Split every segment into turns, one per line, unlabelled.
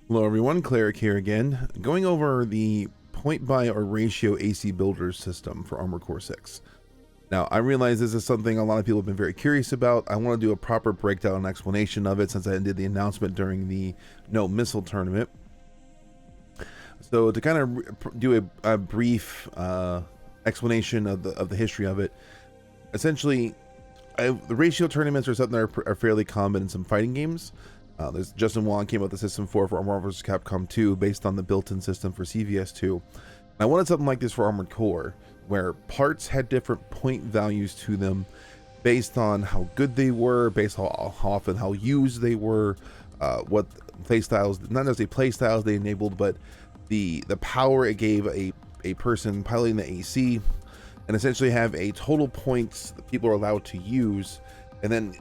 Hello everyone, Cleric here again, going over the point buy or ratio AC builder system for Armored Core 6. Now, I realize this is something a lot of people have been very curious about. I want to do a proper breakdown and explanation of it since I did the announcement during the No Missile tournament. So to kind of do a brief explanation of the history of it, essentially, the ratio tournaments are something that are fairly common in some fighting games. There's Justin Wong came up with the system for Marvel vs. Capcom 2 based on the built-in system for CVS2. I wanted something like this for Armored Core, where parts had different point values to them based on how good they were, based on how often how used they were, what playstyles, not necessarily playstyles they enabled, but the power it gave a person piloting the AC, and essentially have a total points that people are allowed to use, and then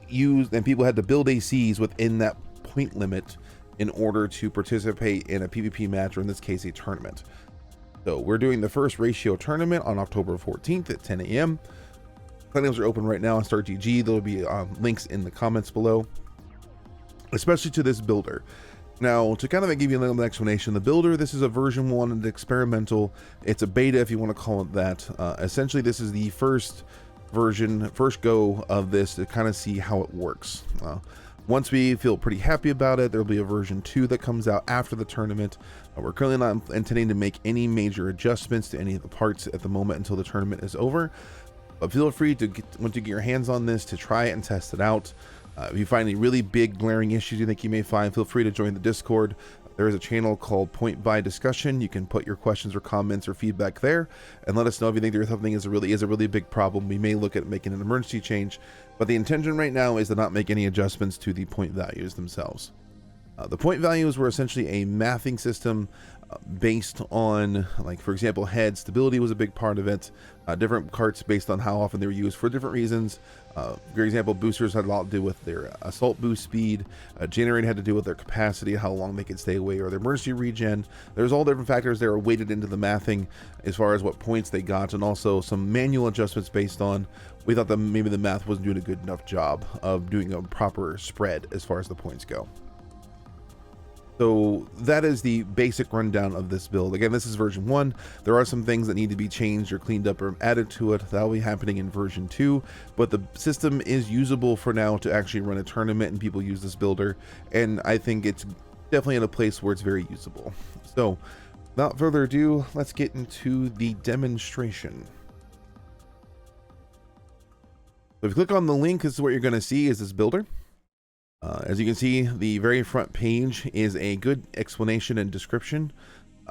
people had to build ACs within that point limit in order to participate in a PvP match, or in this case a tournament. So we're doing the first ratio tournament on October 14th at 10 a.m. Claims are open right now on StartGG. There'll be links in the comments below, especially to this builder. Now, to kind of give you a little explanation, the builder, this is a version 1 and experimental. It's a beta, if you want to call it that. Essentially, this is the first go of this to kind of see how it works. Once we feel pretty happy about it, there'll be a version 2 that comes out after the tournament. We're currently not intending to make any major adjustments to any of the parts at the moment until the tournament is over. But feel free to once you get your hands on this, to try it and test it out. If you find any really big glaring issues you think you may find, feel free to join the Discord. There is a channel called Point Buy Discussion. You can put your questions or comments or feedback there and let us know if you think there's something is a really big problem. We may look at making an emergency change, but the intention right now is to not make any adjustments to the point values themselves. The point values were essentially a mathing system based on, like, for example, head stability was a big part of it. Different carts based on how often they were used for different reasons. For example, boosters had a lot to do with their assault boost speed. Generator had to do with their capacity, how long they could stay away, or their emergency regen. There's all different factors that are weighted into the mathing as far as what points they got, and also some manual adjustments based on, we thought that maybe the math wasn't doing a good enough job of doing a proper spread as far as the points go. So that is the basic rundown of this build. Again, this is version 1. There are some things that need to be changed or cleaned up or added to it. That'll be happening in version 2, but the system is usable for now to actually run a tournament and people use this builder, and I think it's definitely in a place where it's very usable. So without further ado, let's get into the demonstration. So if you click on the link, this is what you're going to see is this builder. As you can see, the very front page is a good explanation and description.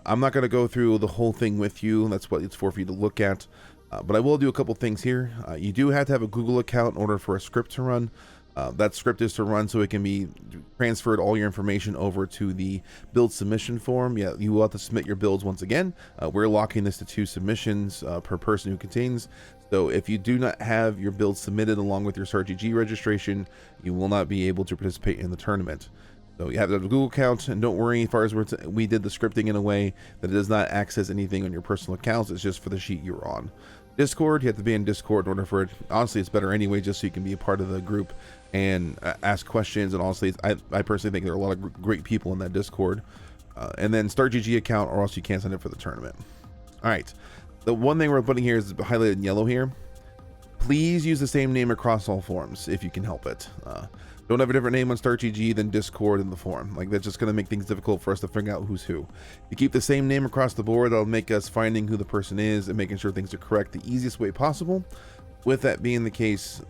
I'm not going to go through the whole thing with you. That's what it's for you to look at. But I will do a couple things here. You do have to have a Google account in order for a script to run. That script is to run so it can be transferred all your information over to the build submission form. Yeah, you will have to submit your builds once again. We're locking this to 2 submissions per person who contains. So if you do not have your build submitted along with your StartGG registration, you will not be able to participate in the tournament. So you have to have a Google account, and don't worry, as far as we did the scripting in a way that it does not access anything on your personal accounts. It's just for the sheet you're on. Discord, you have to be in Discord in order for it. Honestly, it's better anyway, just so you can be a part of the group and ask questions. And honestly, I personally think there are a lot of great people in that Discord. And then StartGG account, or else you can't sign up for the tournament. All right. The one thing we're putting here is highlighted in yellow here. Please use the same name across all forums if you can help it. Don't have a different name on StartGG than Discord in the forum. Like, that's just going to make things difficult for us to figure out who's who. If you keep the same name across the board, that'll make us finding who the person is and making sure things are correct the easiest way possible. With that being the case,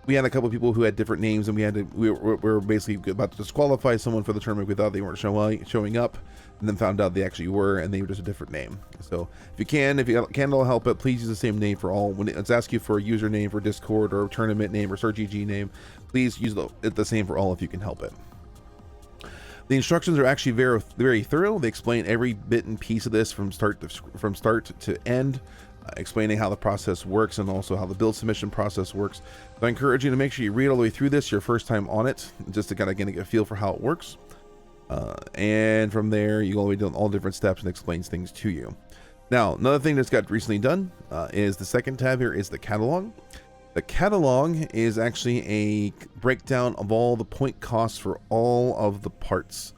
we had a couple of people who had different names, and we were basically about to disqualify someone for the tournament. We thought they weren't showing up, and then found out they actually were, and they were just a different name. So if you can all help it, please use the same name for all. When it's asking you for a username for Discord or a tournament name or StartGG name, please use the same for all if you can help it. The instructions are actually very thorough. They explain every bit and piece of this from start to end. Explaining how the process works and also how the build submission process works. So I encourage you to make sure you read all the way through this your first time on it, just to kind of get a feel for how it works. And from there, you all the way down all different steps and explains things to you. Now, another thing that's got recently done is the second tab here is the catalog. The catalog is actually a breakdown of all the point costs for all of the parts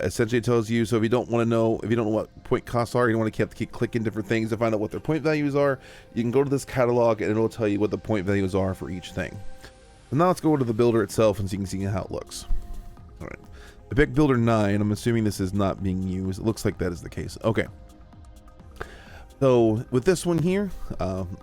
Essentially, it tells you, so if you don't want to know, if you don't know what point costs are, you don't want to have to keep clicking different things to find out what their point values are, you can go to this catalog and it'll tell you what the point values are for each thing. So now let's go to the builder itself and so you can see how it looks. All right, I picked builder 9. I'm assuming this is not being used. It looks like that is the case. Okay. So with this one here,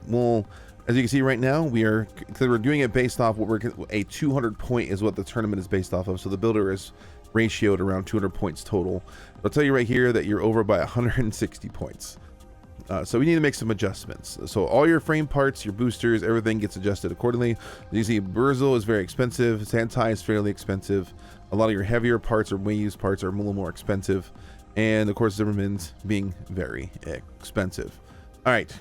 well, as you can see right now, we're doing it based off what a 200 point is what the tournament is based off of. So the builder is ratioed around 200 points total. I'll tell you right here that you're over by 160 points. So we need to make some adjustments. So all your frame parts, your boosters, everything gets adjusted accordingly. You see Burzel is very expensive. Santai is fairly expensive. A lot of your heavier parts or way used parts are a little more expensive. And of course, Zimmerman's being very expensive. All right.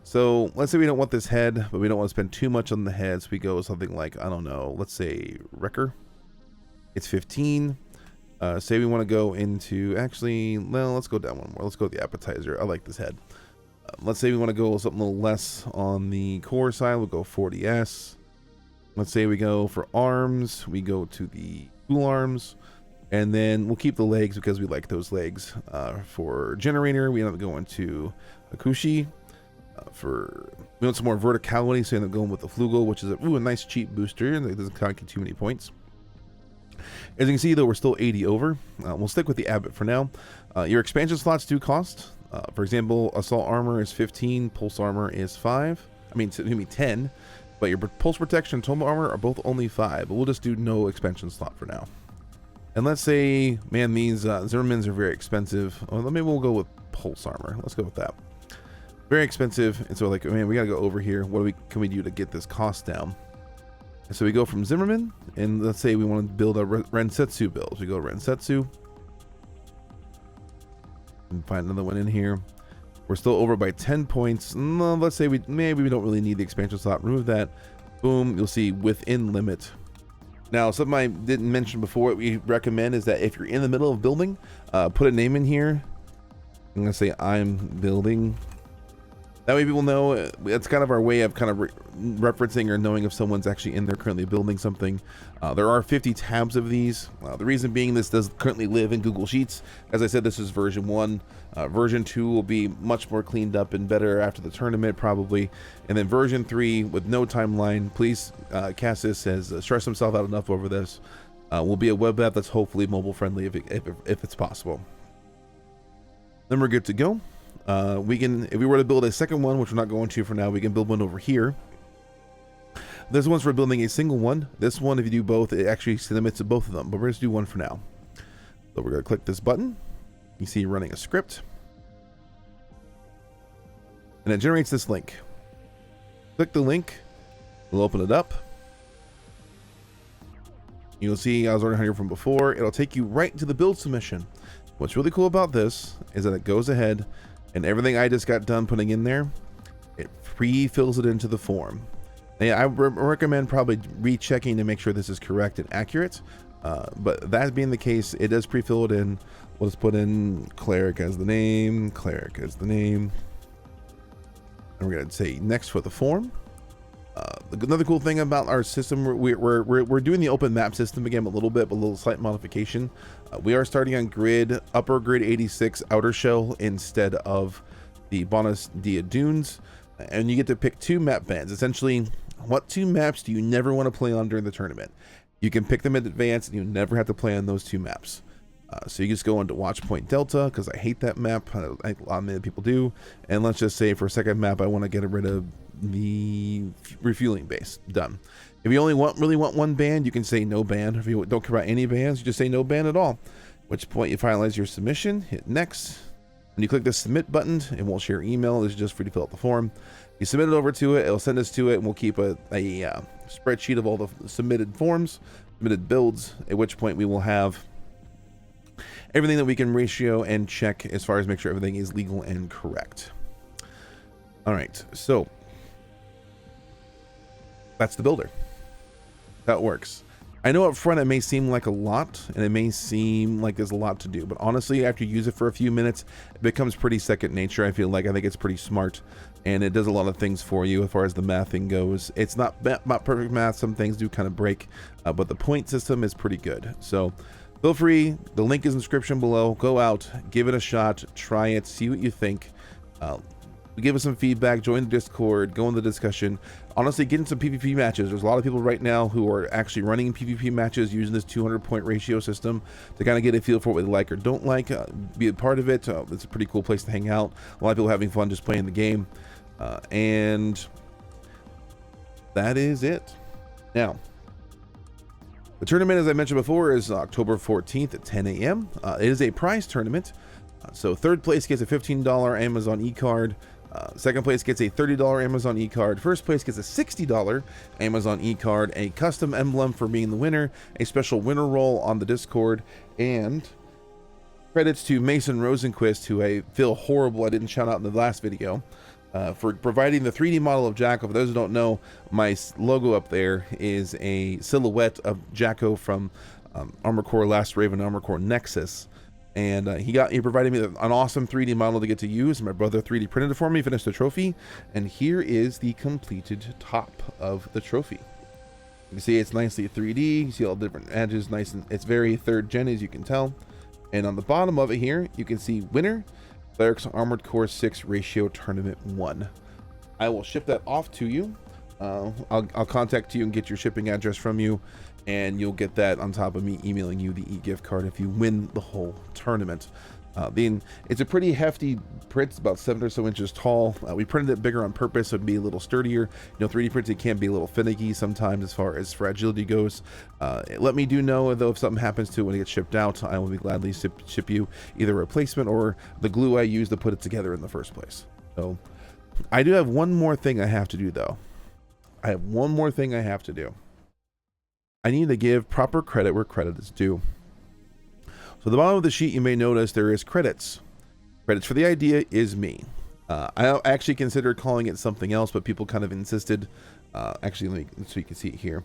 So let's say we don't want this head, but we don't want to spend too much on the heads. We go something like, I don't know, let's say Wrecker. It's 15. Say we want to go into, actually, well, let's go down one more. Let's go with the appetizer. I like this head. Let's say we want to go something a little less on the core side. We'll go 40S. Let's say we go for arms. We go to the tool arms. And then we'll keep the legs because we like those legs. For generator, we end up going to Akushi. We want some more verticality, so we end up going with the Flugel, which is a nice cheap booster, and it doesn't kind of get too many points. As you can see, though, we're still 80 over. We'll stick with the Abbott for now. Your expansion slots do cost. For example, assault armor is 15, pulse armor is 5. I mean, excuse me, 10. But your pulse protection and total armor are both only 5. But we'll just do no expansion slot for now. And let's say, man, these Zimmermans are very expensive. Well, maybe we'll go with pulse armor. Let's go with that. Very expensive. And so, like, man, we gotta go over here. What can we do to get this cost down? So we go from Zimmerman, and let's say we want to build a Rensetsu build. We go to Rensetsu, and find another one in here. We're still over by 10 points. No, let's say maybe we don't really need the expansion slot. Remove that. Boom. You'll see within limit. Now, something I didn't mention before, what we recommend is that if you're in the middle of building, put a name in here. I'm gonna say I'm building. That way people know. It's kind of our way of kind of referencing or knowing if someone's actually in there currently building something. There are 50 tabs of these. The reason being, this does currently live in Google Sheets. As I said, this is version 1. Version 2 will be much more cleaned up and better after the tournament, probably. And then version 3 with no timeline. Please, CASSUS has stressed himself out enough over this. Will be a web app that's hopefully mobile friendly if it's possible. Then we're good to go. We can, if we were to build a second one, which we're not going to for now, we can build one over here. This one's for building a single one. This one, if you do both, it actually limits to both of them, but we're going to do one for now. So we're going to click this button. You see running a script, and it generates this link. Click the link, we'll open it up. You'll see I was already here from before. It'll take you right to the build submission. What's really cool about this is that it goes ahead and everything I just got done putting in there, it pre-fills it into the form. Now, I recommend probably rechecking to make sure this is correct and accurate. But that being the case, it does pre-fill it in. We'll just put in Cleric as the name, Cleric as the name. And we're going to say next for the form. Another cool thing about our system, we're doing the open map system again a little bit, but a little slight modification. We are starting on upper grid 86 outer shell instead of the Bonus Dia Dunes, and you get to pick 2 map bands. Essentially, what 2 maps do you never want to play on during the tournament? You can pick them in advance, and you never have to play on those 2 maps. So you just go into Watch Point Delta, because I hate that map. A lot of many people do. And let's just say for a second map, I want to get rid of the refueling base. Done. If you only really want one band, you can say no band. If you don't care about any bands, you just say no band at all. At which point you finalize your submission, hit next. When you click the submit button, it won't share email. It's just for you to fill out the form. You submit it over to it, it'll send us to it, and we'll keep a spreadsheet of all the submitted forms, submitted builds, at which point we will have everything that we can ratio and check as far as make sure everything is legal and correct. All right, so that's the builder. That works. I know up front it may seem like a lot, and it may seem like there's a lot to do, but honestly, after you use it for a few minutes, it becomes pretty second nature. I feel like I think it's pretty smart, and it does a lot of things for you as far as the mathing goes. It's not perfect math. Some things do kind of break, but the point system is pretty good. So feel free. The link is in the description below. Go out, give it a shot, try it, see what you think. Give us some feedback, join the Discord, go in the discussion. Honestly, get in some PvP matches. There's a lot of people right now who are actually running PvP matches using this 200-point ratio system to kind of get a feel for what they like or don't like. Be a part of it. It's a pretty cool place to hang out. A lot of people having fun just playing the game. And that is it. Now, the tournament, as I mentioned before, is October 14th at 10 a.m. It is a prize tournament. So third place gets a $15 Amazon e-card. Second place gets a $30 Amazon e-card. First place gets a $60 Amazon e-card, a custom emblem for being the winner, a special winner roll on the Discord, and credits to Mason Rosenquist, who I feel horrible I didn't shout out in the last video, for providing the 3D model of Jacko. For those who don't know, my logo up there is a silhouette of Jacko from Armored Core Last Raven, Armored Core Nexus. And he provided me an awesome 3D model to get to use. My brother 3D printed it for me, finished the trophy, and here is the completed top of the trophy. You can see it's nicely 3D. You see all the different edges, nice, and it's very 3rd gen, as you can tell. And on the bottom of it here, you can see winner, Cleric's Armored Core 6 Ratio Tournament 1. I will ship that off to you. I'll contact you and get your shipping address from you, and you'll get that on top of me emailing you the e-gift card if you win the whole tournament. It's a pretty hefty print. It's about 7 or so inches tall. We printed it bigger on purpose so it'd be a little sturdier. You know, 3D printing can be a little finicky sometimes as far as fragility goes. Let me know though if something happens to it when it gets shipped out. I will be gladly ship you either a replacement or the glue I used to put it together in the first place. So I do have one more thing I have to do though. I have one more thing I have to do. I need to give proper credit where credit is due. So at the bottom of the sheet, you may notice there is credits. Credits for the idea is me. I actually considered calling it something else, but people kind of insisted. Actually, so you can see it here.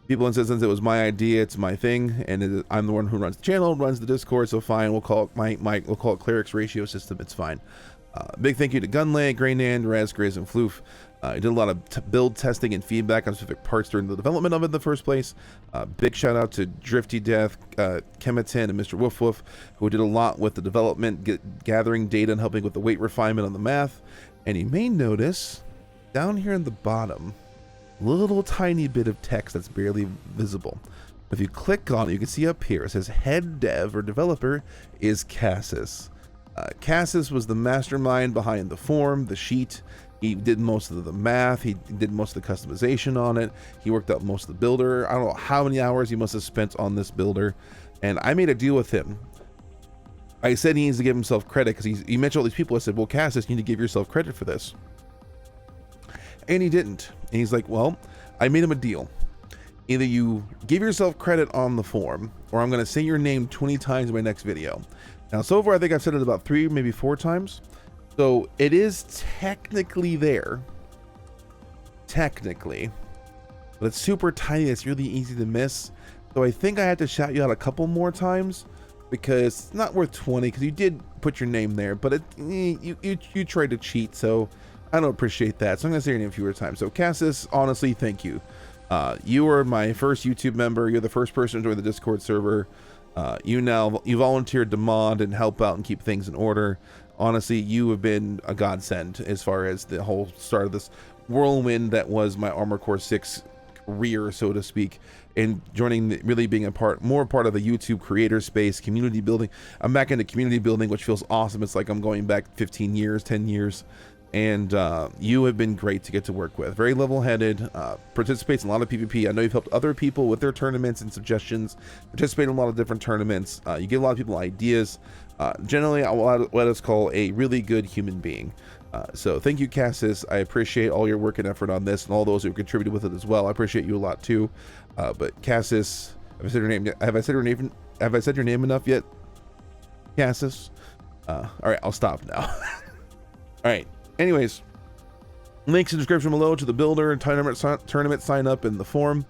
People insisted since it was my idea, it's my thing, and I'm the one who runs the channel, runs the Discord. So fine, we'll call it we'll call it Cleric's ratio system. It's fine. Big thank you to Gunlay, Greynan, Raz, Grizz, and Floof. I did a lot of build testing and feedback on specific parts during the development of it in the first place. Big shout out to Drifty Death, Chemitin, and Mr. Woof Woof, who did a lot with the development, gathering data and helping with the weight refinement on the math. And you may notice down here in the bottom, a little tiny bit of text that's barely visible. If you click on it, you can see up here, it says head dev or developer is CASSUS. CASSUS was the mastermind behind the form, the sheet. He did most of the math. He did most of the customization on it. He worked out most of the builder. I don't know how many hours he must have spent on this builder. And I made a deal with him. I said he needs to give himself credit because he mentioned all these people. I said, well, CASSUS, you need to give yourself credit for this. And he didn't. And he's like, well, I made him a deal. Either you give yourself credit on the form, or I'm going to say your name 20 times in my next video. Now, so far, I think I've said it about 3, maybe 4 times. So it is technically there. Technically. But it's super tiny. It's really easy to miss. So I think I had to shout you out a couple more times because it's not worth 20 because you did put your name there. But you tried to cheat, so I don't appreciate that. So I'm going to say your name fewer times. So CASSUS, honestly, thank you. You were my first YouTube member. You're the first person to join the Discord server. You volunteered to mod and help out and keep things in order. Honestly, you have been a godsend as far as the whole start of this whirlwind that was my Armored Core 6 career, so to speak, and joining, really being more part of the YouTube creator space, community building. I'm back into community building, which feels awesome. It's like I'm going back 15 years, 10 years. And you have been great to get to work with. Very level-headed, participates in a lot of PvP. I know you've helped other people with their tournaments and suggestions, participate in a lot of different tournaments. You give a lot of people ideas. Generally, I will let us call a really good human being. So thank you, CASSUS. I appreciate all your work and effort on this and all those who contributed with it as well. I appreciate you a lot too. But CASSUS, have I said your name? Have I said your name enough yet? CASSUS. All right, I'll stop now. All right. Anyways, links in the description below to the builder and tournament sign up in the form.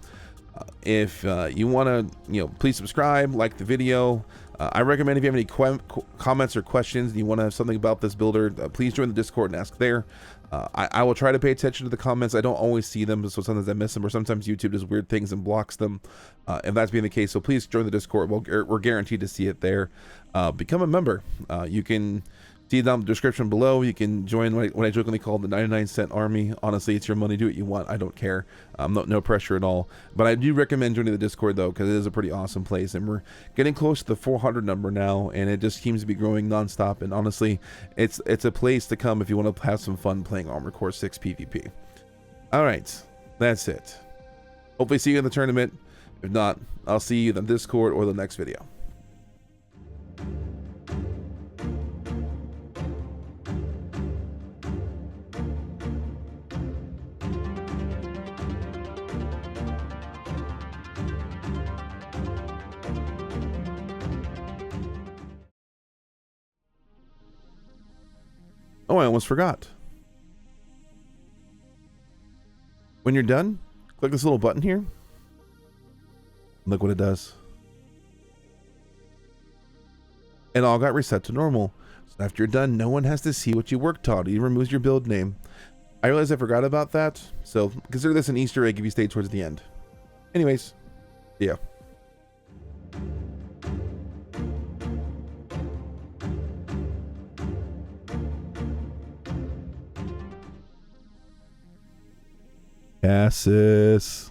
If you want to, please subscribe, like the video. I recommend if you have any comments or questions and you want to have something about this builder, please join the Discord and ask there. I will try to pay attention to the comments. I don't always see them, so sometimes I miss them, or sometimes YouTube does weird things and blocks them. If that's being the case, so please join the Discord. We're guaranteed to see it there. Become a member. You can see down in the description below. You can join what I jokingly call the 99-cent army. Honestly, it's your money. Do what you want. I don't care. No pressure at all. But I do recommend joining the Discord, though, because it is a pretty awesome place. And we're getting close to the 400 number now, and it just seems to be growing nonstop. And honestly, it's a place to come if you want to have some fun playing Armored Core 6 PvP. All right, that's it. Hopefully see you in the tournament. If not, I'll see you in the Discord or the next video. Oh, I almost forgot. When you're done, click this little button here. Look what it does. It all got reset to normal. So after you're done, no one has to see what you worked on. It removes your build name. I realized I forgot about that, so consider this an Easter egg if you stay towards the end. Anyways, yeah. CASSUS.